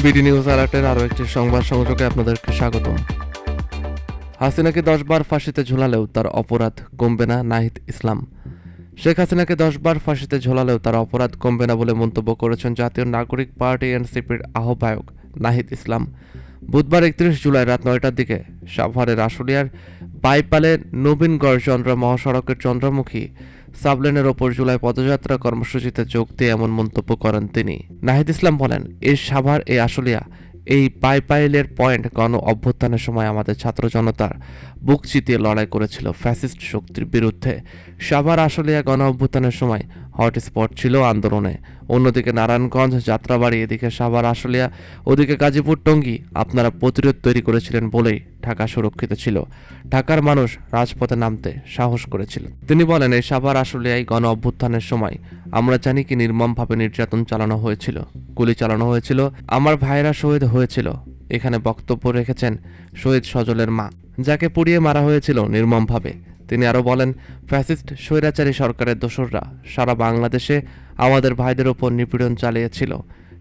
BD news আলার্টের আরও একটি সংবাদ সংযোগে আপনাদেরকে স্বাগতম। হাসিনাকে 10 বার ফাঁসিতে ঝোলালেও তার অপরাধ কমবে না, নাহিদ ইসলাম। শেখ হাসিনাকে 10 বার ফাঁসিতে ঝোলালেও তার অপরাধ কমবে না বলে মন্তব্য করেছেন জাতীয় নাগরিক পার্টি এনসিপির আহ্বায়ক নাহিদ ইসলাম। বুধবার 31 জুলাই রাত 9টার দিকে সাভারের আশুলিয়ার বাইপালে নবীনগড় চন্দ্র মহাসড়কের চন্দ্রমুখী সাবলেনের ওপর জুলাই পদযাত্রা কর্মসূচিতে যোগ দিয়ে এমন মন্তব্য করেন তিনি। নাহিদ ইসলাম বলেন, এই সাভার, এই আশুলিয়া, এই বাইপাইলের পয়েন্ট গণ অভ্যুত্থানের সময় আমাদের ছাত্র জনতার বুক চিতিয়ে লড়াই করেছিল ফ্যাসিস্ট শক্তির বিরুদ্ধে। সাভার আশুলিয়া গণ অভ্যুত্থানের সময় হটস্পট ছিল আন্দোলনে। অন্যদিকে নারায়ণগঞ্জ, যাত্রাবাড়ি, এদিকে সাভার আশুলিয়া, ওদিকে গাজীপুর, টঙ্গী আপনারা প্রতিরোধ তৈরি করেছিলেন বলেই ঢাকা সুরক্ষিত ছিল। ঢাকার মানুষ রাজপথে নামতে সাহস করেছিল। তিনি বলেন, এই সাভার আশুলিয়ায় গণ অভ্যুত্থানের সময় আমরা জানি কি নির্মমভাবে নির্যাতন চালানো হয়েছিল, গুলি চালানো হয়েছিল, আমার ভাইয়েরা শহীদ হয়েছিল। এখানে বক্তব্য রেখেছেন শহীদ সজলের মা, যাকে পুড়িয়ে মারা হয়েছিল নির্মমভাবে। তিনি আরও বলেন, ফ্যাসিস্ট স্বৈরাচারী সরকারের দোসররা সারা বাংলাদেশে আমাদের ভাইদের ওপর নিপীড়ন চালিয়েছিল।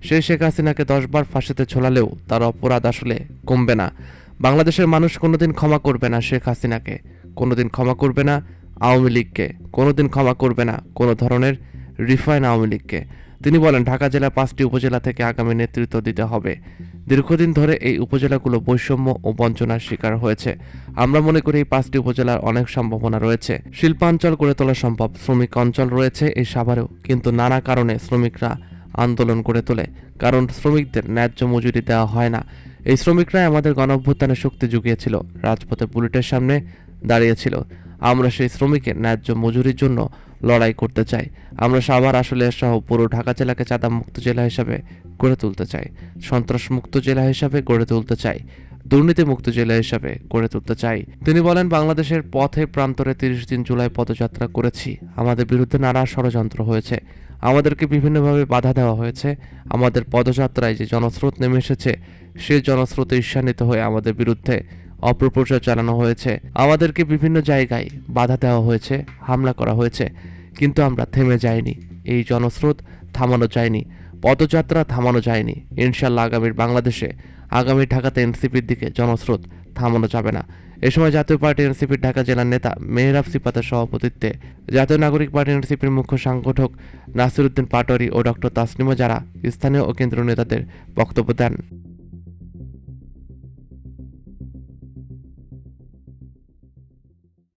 সেই শেখ হাসিনাকে 10 বার ফাঁসিতে ঝোলালেও তার অপরাধ আসলে কমবে না। বাংলাদেশের মানুষ কোনোদিন ক্ষমা করবে না শেখ হাসিনাকে, কোনোদিন ক্ষমা করবে না আওয়ামী লীগকে, কোনোদিন ক্ষমা করবে না কোনো ধরনের রিফাইন আওয়ামী লীগকে। তিনি বলেন, ঢাকা জেলার 5টি উপজেলা থেকে আগামী নেতৃত্ব দিতে হবে। দীর্ঘদিন ধরে এই উপজেলাগুলো বৈষম্য ও বঞ্চনার শিকার হয়েছে। আমরা মনে করি এই 5টি উপজেলার অনেক সম্ভাবনা রয়েছে। শিল্পাঞ্চল গড়ে তোলা সম্ভব, শ্রমিক অঞ্চল রয়েছে এই সাভারেও, কিন্তু নানা কারণে শ্রমিকরা আন্দোলন করে তোলে, কারণ শ্রমিকদের ন্যায্য মজুরি দেওয়া হয় না। এই শ্রমিকরাই আমাদের গণঅভ্যুত্থানে শক্তি জুগিয়েছিল, রাজপথে বুলেটের সামনে দাঁড়িয়েছিল। আমরা সেই শ্রমিকের ন্যায্য মজুরির জন্য লড়াই করতে চাই। আমরা সাভার আশুলিয়া সহ পুরো ঢাকা জেলাকে চাঁদামুক্ত জেলা হিসাবে গড়ে তুলতে চাই, সন্ত্রাসমুক্ত জেলা হিসাবে গড়ে তুলতে চাই, দুর্নীতিমুক্ত জেলা হিসাবে গড়ে তুলতে চাই। তিনি বলেন, বাংলাদেশের পথে প্রান্তরে 30 দিন জুলাই পদযাত্রা করেছি। আমাদের বিরুদ্ধে নানা ষড়যন্ত্র হয়েছে, আমাদেরকে বিভিন্নভাবে বাধা দেওয়া হয়েছে। আমাদের পদযাত্রায় যে জনস্রোত নেমে এসেছে, সেই জনস্রোতে ঈর্ষান্বিত হয়ে আমাদের বিরুদ্ধে অপপ্রচার চালানো হয়েছে। আমাদেরকে বিভিন্ন জায়গায় বাধা দেওয়া হয়েছে, হামলা করা হয়েছে, কিন্তু আমরা থেমে যাইনি। এই জনস্রোত থামানো যায়নি, পদযাত্রা থামানো যায়নি। ইনশাল্লাহ আগামীর বাংলাদেশে, আগামী ঢাকাতে এনসিপির দিকে জনস্রোত থামানো যাবে না। এ সময় জাতীয় পার্টি এনসিপির ঢাকা জেলার নেতা মেহরাব সিফাতের সভাপতিত্বে জাতীয় নাগরিক পার্টি এনসিপির মুখ্য সংগঠক নাসিরউদ্দিন পাটোয়ারি ও ডক্টর তাসলিমা, যারা স্থানীয় ও কেন্দ্রীয় নেতাদের বক্তব্য দেন।